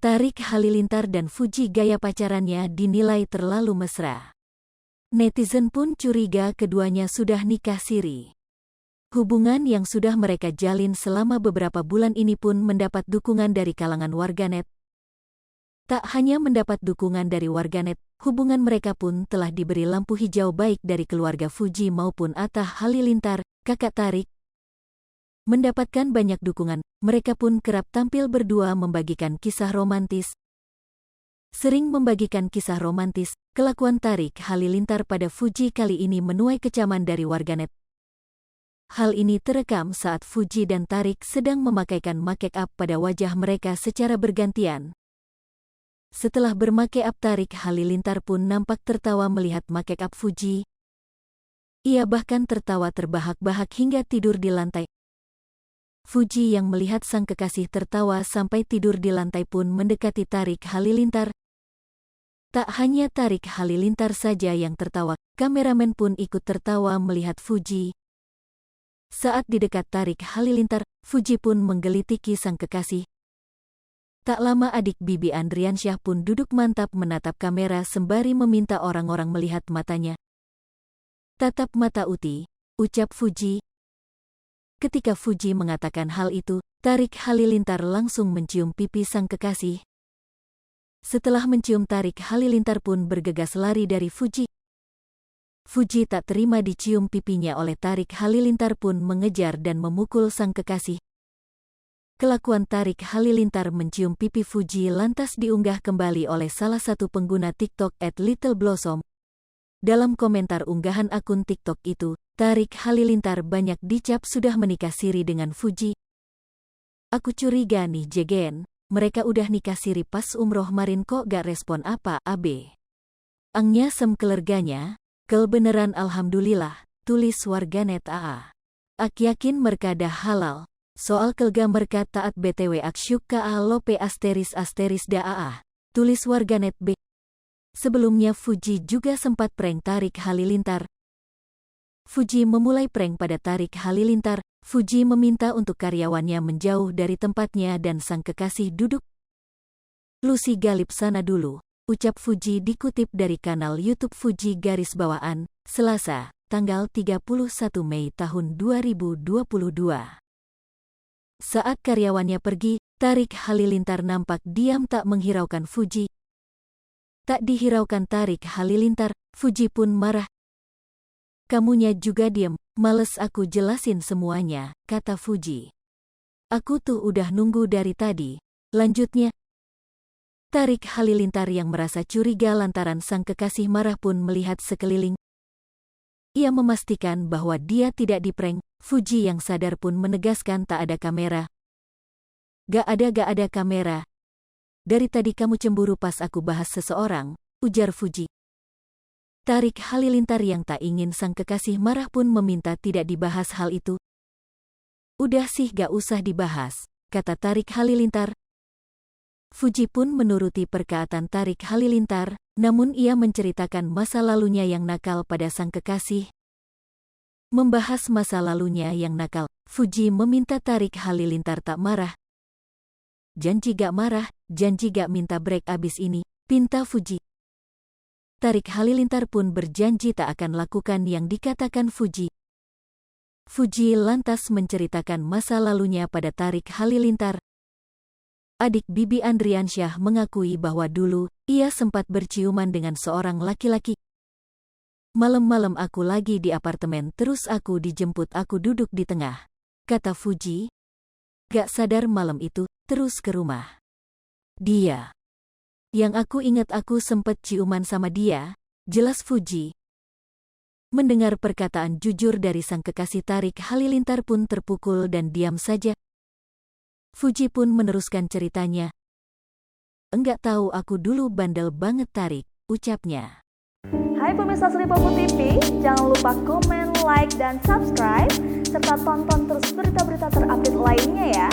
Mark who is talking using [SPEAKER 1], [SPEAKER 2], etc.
[SPEAKER 1] Tarik Halilintar dan Fuji gaya pacarannya dinilai terlalu mesra. Netizen pun curiga keduanya sudah nikah siri. Hubungan yang sudah mereka jalin selama beberapa bulan ini pun mendapat dukungan dari kalangan warganet. Tak hanya mendapat dukungan dari warganet, hubungan mereka pun telah diberi lampu hijau baik dari keluarga Fuji maupun Atta Halilintar, kakak Tarik. Mendapatkan banyak dukungan, mereka pun kerap tampil berdua membagikan kisah romantis. Sering membagikan kisah romantis, kelakuan Tarik Halilintar pada Fuji kali ini menuai kecaman dari warganet. Hal ini terekam saat Fuji dan Tarik sedang memakaikan make up pada wajah mereka secara bergantian. Setelah bermake up, Tarik Halilintar pun nampak tertawa melihat make up Fuji. Ia bahkan tertawa terbahak-bahak hingga tidur di lantai. Fuji yang melihat sang kekasih tertawa sampai tidur di lantai pun mendekati Tarik Halilintar. Tak hanya Tarik Halilintar saja yang tertawa, kameramen pun ikut tertawa melihat Fuji. Saat di dekat Tarik Halilintar, Fuji pun menggelitiki sang kekasih. Tak lama adik Bibi Andriansyah pun duduk mantap menatap kamera sembari meminta orang-orang melihat matanya. "Tatap mata Uti," ucap Fuji. Ketika Fuji mengatakan hal itu, Tarik Halilintar langsung mencium pipi sang kekasih. Setelah mencium, Tarik Halilintar pun bergegas lari dari Fuji. Fuji tak terima dicium pipinya oleh Tarik Halilintar pun mengejar dan memukul sang kekasih. Kelakuan Tarik Halilintar mencium pipi Fuji lantas diunggah kembali oleh salah satu pengguna TikTok @LittleBlossom. Dalam komentar unggahan akun TikTok itu, Tarik Halilintar banyak dicap sudah menikah siri dengan Fuji. "Aku curiga nih Jegen, mereka udah nikah siri pas umroh marin kok gak respon apa AB. Angnya sem keluarganya, kel beneran alhamdulillah," tulis warganet AA. "Ak yakin mereka dah halal, soal kelga mereka taat BTW ak syuk ka lope asteris da AA," tulis warganet B. Sebelumnya Fuji juga sempat prank Tarik Halilintar. Fuji memulai prank pada Tarik Halilintar. Fuji meminta untuk karyawannya menjauh dari tempatnya dan sang kekasih duduk. "Lucy Galip sana dulu," ucap Fuji dikutip dari kanal YouTube Fuji _, Selasa, tanggal 31 Mei tahun 2022. Saat karyawannya pergi, Tarik Halilintar nampak diam tak menghiraukan Fuji. Tak dihiraukan Tarik Halilintar, Fuji pun marah. "Kamunya juga diam, males aku jelasin semuanya," kata Fuji. "Aku tuh udah nunggu dari tadi," lanjutnya. Tarik Halilintar yang merasa curiga lantaran sang kekasih marah pun melihat sekeliling. Ia memastikan bahwa dia tidak diprank. Fuji yang sadar pun menegaskan tak ada kamera. Gak ada kamera. "Dari tadi kamu cemburu pas aku bahas seseorang," ujar Fuji. Tarik Halilintar yang tak ingin sang kekasih marah pun meminta tidak dibahas hal itu. "Udah sih gak usah dibahas," kata Tarik Halilintar. Fuji pun menuruti perkataan Tarik Halilintar, namun ia menceritakan masa lalunya yang nakal pada sang kekasih. Membahas masa lalunya yang nakal, Fuji meminta Tarik Halilintar tak marah. "Janji gak marah, janji gak minta break abis ini," pinta Fuji. Tarik Halilintar pun berjanji tak akan lakukan yang dikatakan Fuji. Fuji lantas menceritakan masa lalunya pada Tarik Halilintar. Adik Bibi Andriansyah mengakui bahwa dulu, ia sempat berciuman dengan seorang laki-laki. "Malam-malam aku lagi di apartemen terus aku dijemput, aku duduk di tengah," kata Fuji. "Gak sadar malam itu, terus ke rumah dia. Yang aku ingat aku sempet ciuman sama dia," jelas Fuji. Mendengar perkataan jujur dari sang kekasih, Tarik Halilintar pun terpukul dan diam saja. Fuji pun meneruskan ceritanya. "Enggak tahu aku dulu bandel banget Tarik," ucapnya.
[SPEAKER 2] Hai pemirsa Sripopo TV, jangan lupa komen, like, dan subscribe, serta tonton terus berita-berita terupdate lainnya ya.